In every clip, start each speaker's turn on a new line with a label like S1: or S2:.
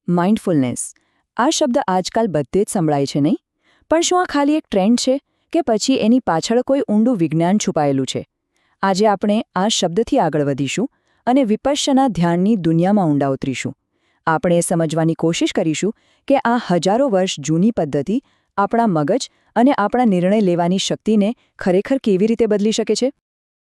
S1: Mindfulness આ શબ્દ આજકાલ બધે જ સંભળાય છે નહીં? પણ શું આ ખાલી એક ટ્રેન્ડ છે કે પછી એની પાછળ કોઈ ઊંડું વિજ્ઞાન છુપાયેલું છે? આજે આપણે આ શબ્દથી આગળ વધીશું અને વિપશ્યના ધ્યાનની દુનિયામાં ઊંડા ઉતરીશું. આપણે એ સમજવાની કોશિશ કરીશું કે આ હજારો વર્ષ જૂની પદ્ધતિ આપણા મગજ અને આપણા નિર્ણય લેવાની શક્તિને ખરેખર કેવી રીતે બદલી શકે છે.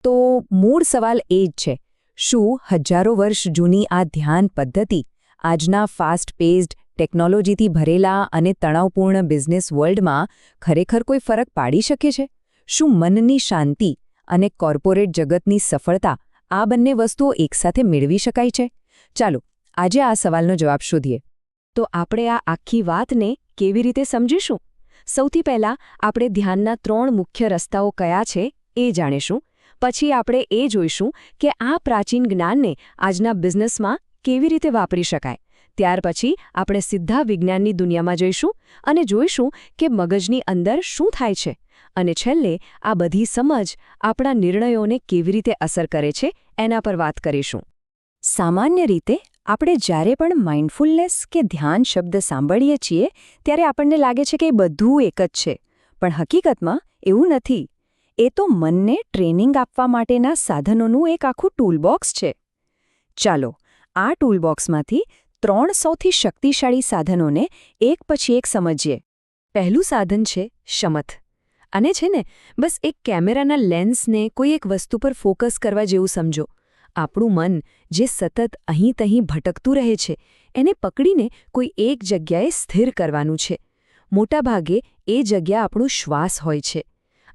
S1: તો મૂળ સવાલ એ જ છે, શું હજારો વર્ષ જૂની આ ધ્યાન પદ્ધતિ આજના ફાસ્ટ પેસ્ડ ટેકનોલોજીથી ભરેલા અને તણાવપૂર્ણ બિઝનેસ વર્લ્ડમાં ખરેખર કોઈ ફરક પાડી શકે છે? શું મનની શાંતિ અને કોર્પોરેટ જગતની સફળતા આ બંને વસ્તુઓ એકસાથે મેળવી શકાય છે? ચાલો આજે આ સવાલનો જવાબ શોધીએ. તો આપણે આ આખી વાતને કેવી રીતે સમજીશું? સૌથી પહેલાં આપણે ધ્યાનના 3 મુખ્ય રસ્તાઓ કયા છે એ જાણીશું. પછી આપણે એ જોઈશું કે આ પ્રાચીન જ્ઞાનને આજના બિઝનેસમાં કેવી રીતે વાપરી શકાય. ત્યાર પછી આપણે સીધા વિજ્ઞાનની દુનિયામાં જઈશું અને જોઈશું કે મગજની અંદર શું થાય છે. અને છેલ્લે આ બધી સમજ આપણા નિર્ણયોને કેવી રીતે અસર કરે છે એના પર વાત કરીશું. સામાન્ય રીતે આપણે જ્યારે પણ માઇન્ડફુલનેસ કે ધ્યાન શબ્દ સાંભળીએ છીએ ત્યારે આપણને લાગે છે કે એ બધું એક જ છે. પણ હકીકતમાં એવું નથી. એ તો મનને ટ્રેનિંગ આપવા માટેના સાધનોનું એક આખું ટૂલબોક્સ છે. ચાલો આ ટૂલબોક્સમાંથી 3 સૌથી શક્તિશાળી સાધનોને એક પછી એક સમજીએ. પહેલું સાધન છે શમથ. અને છે ને બસ એક કેમેરાના લેન્સને કોઈ એક વસ્તુ પર ફોકસ કરવા જેવું સમજો. આપણું મન જે સતત અહીં તહીં ભટકતું રહે છે એને પકડીને કોઈ એક જગ્યાએ સ્થિર કરવાનું છે. મોટાભાગે એ જગ્યા આપણું શ્વાસ હોય છે.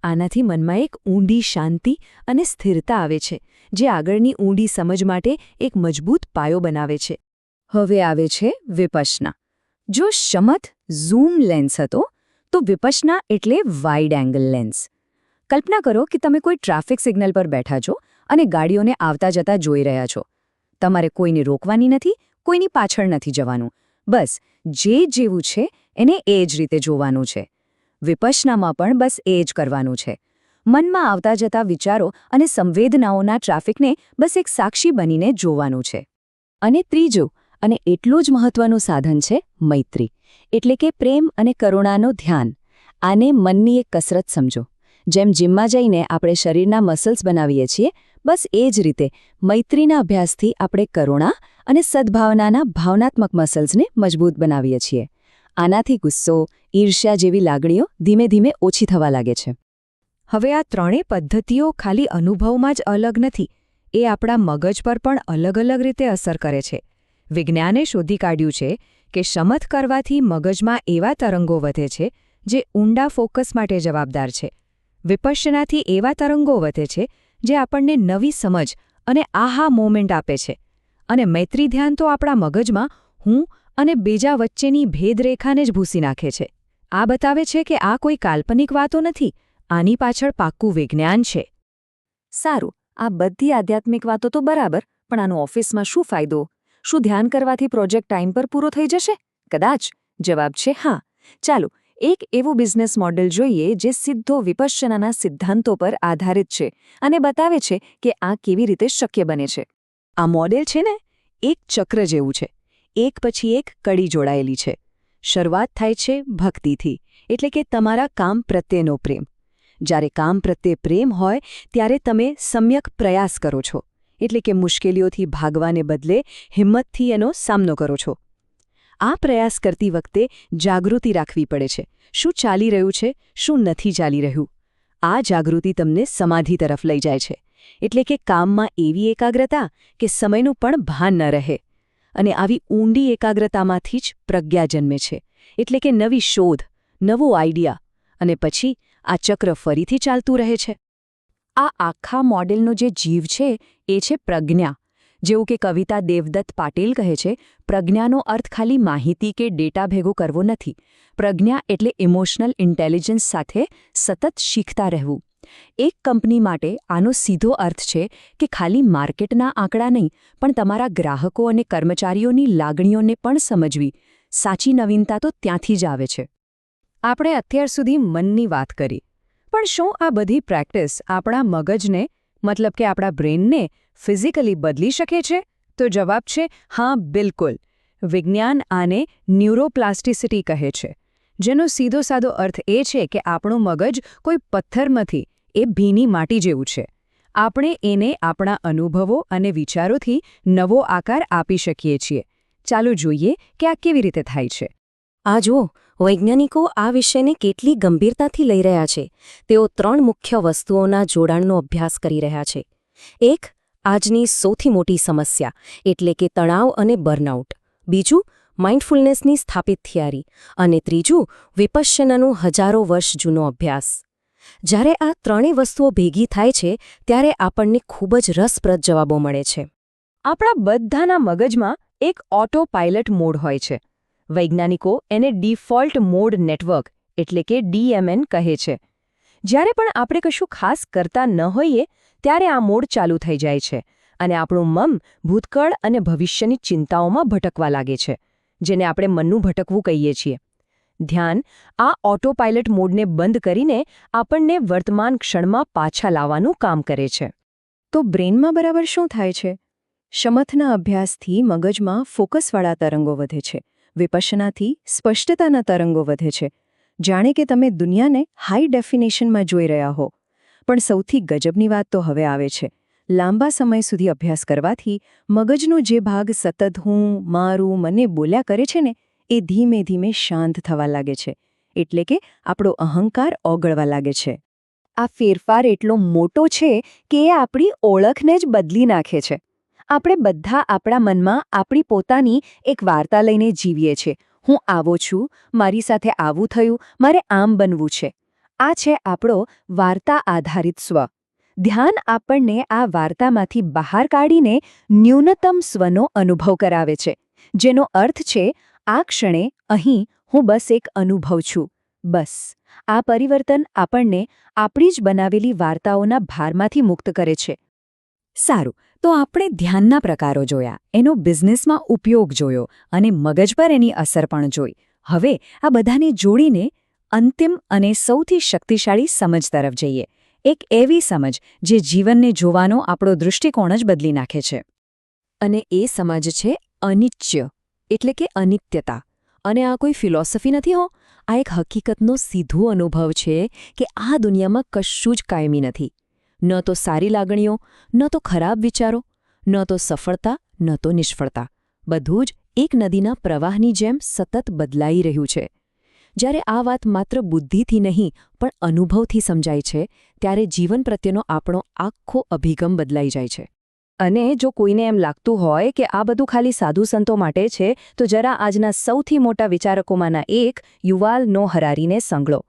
S1: આનાથી મનમાં એક ઊંડી શાંતિ અને સ્થિરતા આવે છે, જે આગળની ઊંડી સમજ માટે એક મજબૂત પાયો બનાવે છે. હવે આવે છે વિપશ્યના. જો શમથ ઝૂમ લેન્સ હતો, તો વિપશ્યના એટલે વાઇડ એંગલ લેન્સ. કલ્પના કરો કે તમે કોઈ ટ્રાફિક સિગ્નલ પર બેઠા છો અને ગાડીઓને આવતા જતા જોઈ રહ્યા છો. તમારે કોઈને રોકવાની નથી, કોઈની પાછળ નથી જવાનું. બસ જે જેવું છે એને એ જ રીતે જોવાનું છે. વિપશ્યનામાં પણ બસ એ જ કરવાનું છે. મનમાં આવતા જતા વિચારો અને સંવેદનાઓના ટ્રાફિકને બસ એક સાક્ષી બનીને જોવાનું છે. અને ત્રીજું અને એટલું જ મહત્વનું સાધન છે મૈત્રી, એટલે કે પ્રેમ અને કરુણાનું ધ્યાન. આને મનની એક કસરત સમજો. જેમ જીમમાં જઈને આપણે શરીરના મસલ્સ બનાવીએ છીએ, બસ એ જ રીતે મૈત્રીના અભ્યાસથી આપણે કરુણા અને સદ્ભાવનાના ભાવનાત્મક મસલ્સને મજબૂત બનાવીએ છીએ. આનાથી ગુસ્સો, ઈર્ષ્યા જેવી લાગણીઓ ધીમે ધીમે ઓછી થવા લાગે છે. હવે આ ત્રણેય પદ્ધતિઓ ખાલી અનુભવમાં જ અલગ નથી, એ આપણા મગજ પર પણ અલગ અલગ રીતે અસર કરે છે. વિજ્ઞાને શોધી કાઢ્યું છે કે શમથ કરવાથી મગજમાં એવા તરંગો વધે છે જે ઊંડા ફોકસ માટે જવાબદાર છે. વિપશ્યનાથી એવા તરંગો વધે છે જે આપણને નવી સમજ અને આહા મોમેન્ટ આપે છે. અને મૈત્રી ધ્યાન તો આપણા મગજમાં હું અને બીજા વચ્ચેની ભેદરેખાને જ ભૂસી નાખે છે. આ બતાવે છે કે આ કોઈ કાલ્પનિક વાતો નથી, આની પાછળ પાક્કું વિજ્ઞાન છે. સારું, આ બધી આધ્યાત્મિક વાતો તો બરાબર, પણ આનો ઓફિસમાં શું ફાયદો? શું ધ્યાન કરવાથી પ્રોજેક્ટ ટાઈમ પર પૂરો થઈ જશે? કદાચ. જવાબ છે હા. ચાલો એક એવું બિઝનેસ મોડેલ જોઈએ જે સીધો વિપશ્યનાના સિદ્ધાંતો પર આધારિત છે અને બતાવે છે કે આ કેવી રીતે શક્ય બને છે. આ મોડેલ છે ને એક ચક્ર જેવું છે. એક પછી એક કડી જોડાયેલી છે. શરૂઆત થાય છે ભક્તિથી, એટલે કે તમારા કામ પ્રત્યેનો પ્રેમ. જ્યારે કામ પ્રત્યે પ્રેમ હોય ત્યારે તમે સમ્યક પ્રયાસ કરો છો, એટલે કે મુશ્કેલીઓથી ભાગવાને બદલે હિંમતથી એનો સામનો કરો છો. આ પ્રયાસ કરતી વખતે જાગૃતિ રાખવી પડે છે. શું ચાલી રહ્યું છે, શું નથી ચાલી રહ્યું. આ જાગૃતિ તમને સમાધિ તરફ લઈ જાય છે, એટલે કે કામમાં એવી એકાગ્રતા કે સમયનું પણ ભાન ન રહે. અને આવી ઊંડી એકાગ્રતામાંથી જ પ્રજ્ઞા જન્મે છે, એટલે કે નવી શોધ, નવો આઈડિયા. અને પછી આ ચક્ર ફરીથી ચાલતું રહે છે. આ આખા મોડેલનો જે જીવ છે એ છે પ્રજ્ઞા. જેવું કે કવિતા દેવદત્ત પાટીલ કહે છે, પ્રજ્ઞાનો અર્થ ખાલી માહિતી કે ડેટા ભેગો કરવો નથી. પ્રજ્ઞા એટલે ઇમોશનલ ઇન્ટેલિજન્સ સાથે સતત શીખતા રહેવું. એક કંપની માટે આનો સીધો અર્થ છે કે ખાલી માર્કેટના આંકડા નહીં, પણ તમારા ગ્રાહકો અને કર્મચારીઓની લાગણીઓને પણ સમજવી. સાચી નવીનતા તો ત્યાંથી જ આવે છે. આપણે અત્યાર સુધી મનની વાત કરી, પણ શું આ બધી પ્રેક્ટિસ આપણા મગજને, મતલબ કે આપણા બ્રેનને ફિઝિકલી બદલી શકે છે? તો જવાબ છે હા, બિલકુલ. વિજ્ઞાન આને ન્યુરોપ્લાસ્ટિસિટી કહે છે, જેનો સીધો સાદો અર્થ એ છે કે આપણું મગજ કોઈ પથ્થરમાંથી એ ભીની માટી જેવું છે. આપણે એને આપણા અનુભવો અને વિચારોથી નવો આકાર આપી શકીએ છીએ. ચાલો જોઈએ કે આ કેવી રીતે થાય છે.
S2: આ જુઓ, વૈજ્ઞાનિકો આ વિષયને કેટલી ગંભીરતાથી લઈ રહ્યા છે. તેઓ 3 મુખ્ય વસ્તુઓના જોડાણનો અભ્યાસ કરી રહ્યા છે. એક, આજની સૌથી મોટી સમસ્યા એટલે કે તણાવ અને બર્નઆઉટ. બીજું, માઇન્ડફુલનેસની સ્થાપિત થિયરી. અને ત્રીજું, વિપશ્યનાનું હજારો વર્ષ જૂનો અભ્યાસ. જ્યારે આ ત્રણેય વસ્તુઓ ભેગી થાય છે ત્યારે આપણને ખૂબ જ રસપ્રદ જવાબો મળે છે.
S1: આપણા બધાના મગજમાં એક ઓટો પાયલટ મોડ હોય છે. વૈજ્ઞાનિકો એને ડિફોલ્ટ મોડ નેટવર્ક એટલે કે DMN કહે છે. જ્યારે પણ આપણે કશું ખાસ કરતા ન હોઈએ ત્યારે આ મોડ ચાલુ થઈ જાય છે અને આપણું મન ભૂતકાળ અને ભવિષ્યની ચિંતાઓમાં ભટકવા લાગે છે, જેને આપણે મનનું ભટકવું કહીએ છીએ. ધ્યાન આ ઓટો પાયલટ મોડને બંધ કરીને આપણને વર્તમાન ક્ષણમાં પાછા લાવવાનું કામ કરે છે. તો બ્રેનમાં બરાબર શું થાય છે? શમથના અભ્યાસથી મગજમાં ફોકસવાળા તરંગો વધે છે. વિપશ્યનાથી સ્પષ્ટતાના તરંગો વધે છે. જાણે કે તમે દુનિયાને હાઈ ડેફિનેશનમાં જોઈ રહ્યા હો. પણ સૌથી ગજબની વાત તો હવે આવે છે. લાંબા સમય સુધી અભ્યાસ કરવાથી મગજનો જે ભાગ સતત હું, મારું, મને બોલ્યા કરે છે ને, એ ધીમે ધીમે શાંત થવા લાગે છે. એટલે કે આપણો અહંકાર ઓગળવા લાગે છે. આ ફેરફાર એટલો મોટો છે કે એ આપણી ઓળખને જ બદલી નાખે છે. આપણે બધા આપણા મનમાં આપણી પોતાની એક વાર્તા લઈને જીવીએ છીએ. હું આવો છું, મારી સાથે આવું થયું, મારે આમ બનવું છે. આ છે આપણો વાર્તા આધારિત સ્વ. ધ્યાન આપણને આ વાર્તામાંથી બહાર કાઢીને ન્યૂનતમ સ્વનો અનુભવ કરાવે છે, જેનો અર્થ છે આ ક્ષણે અહીં હું બસ એક અનુભવ છું. બસ આ પરિવર્તન આપણને આપણી જ બનાવેલી વાર્તાઓના ભારમાંથી મુક્ત કરે છે. સારું, તો આપણે ધ્યાનના પ્રકારો જોયા, એનો બિઝનેસમાં ઉપયોગ જોયો અને મગજ પર એની અસર પણ જોઈ. હવે આ બધાને જોડીને અંતિમ અને સૌથી શક્તિશાળી સમજ તરફ જઈએ. એક એવી સમજ જે જીવનને જોવાનો આપણો દૃષ્ટિકોણ જ બદલી નાખે છે. અને એ સમજ છે અનિત્ય, એટલે કે અનિત્યતા. અને આ કોઈ ફિલોસોફી નથી હો, આ એક હકીકતનો સીધો અનુભવ છે કે આ દુનિયામાં કશું જ કાયમી નથી. ન તો સારી લાગણીઓ, ન તો ખરાબ વિચારો, ન તો સફળતા, ન તો નિષ્ફળતા. બધું જ એક નદીના પ્રવાહની જેમ સતત બદલાઈ રહ્યું છે. જ્યારે આ વાત માત્ર બુદ્ધિથી નહીં પણ અનુભવથી સમજાય છે ત્યારે જીવન પ્રત્યેનો આપણો આખો અભિગમ બદલાઈ જાય છે. અને જો કોઈને એમ લાગતું હોય કે આ બધું ખાલી સાધુ સંતો માટે છે તો જરા આજના સૌથી મોટા વિચારકોમાંના એક યુવાલ નોહ હરારીને સાંભળો.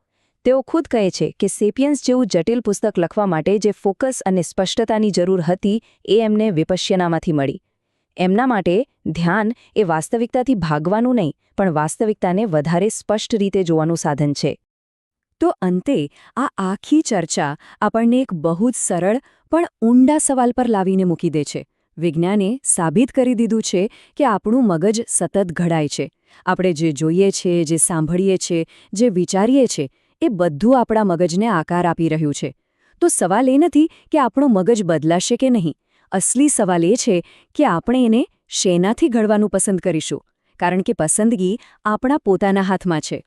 S1: તેઓ ખુદ કહે છે કે સેપિયન્સ જેવું જટિલ પુસ્તક લખવા માટે જે ફોકસ અને સ્પષ્ટતાની જરૂર હતી એ એમને વિપશ્યનામાંથી મળી. એમના માટે ધ્યાન એ વાસ્તવિકતાથી ભાગવાનું નહીં પણ વાસ્તવિકતાને વધારે સ્પષ્ટ રીતે જોવાનું સાધન છે. તો અંતે આ આખી ચર્ચા આપણને એક બહુ જ સરળ પણ ઊંડા સવાલ પર લાવીને મૂકી દે છે. વિજ્ઞાને સાબિત કરી દીધું છે કે આપણું મગજ સતત ઘડાય છે. આપણે જે જોઈએ છીએ, જે સાંભળીએ છીએ, જે વિચારીએ છીએ એ બધું આપણા મગજને આકાર આપી રહ્યું છે. તો સવાલ એ નથી કે આપણું મગજ બદલાશે કે નહીં. અસલી સવાલ એ છે કે આપણે એને શેનાથી ઘડવાનું પસંદ કરીશું, કારણ કે પસંદગી આપણા પોતાના હાથમાં છે.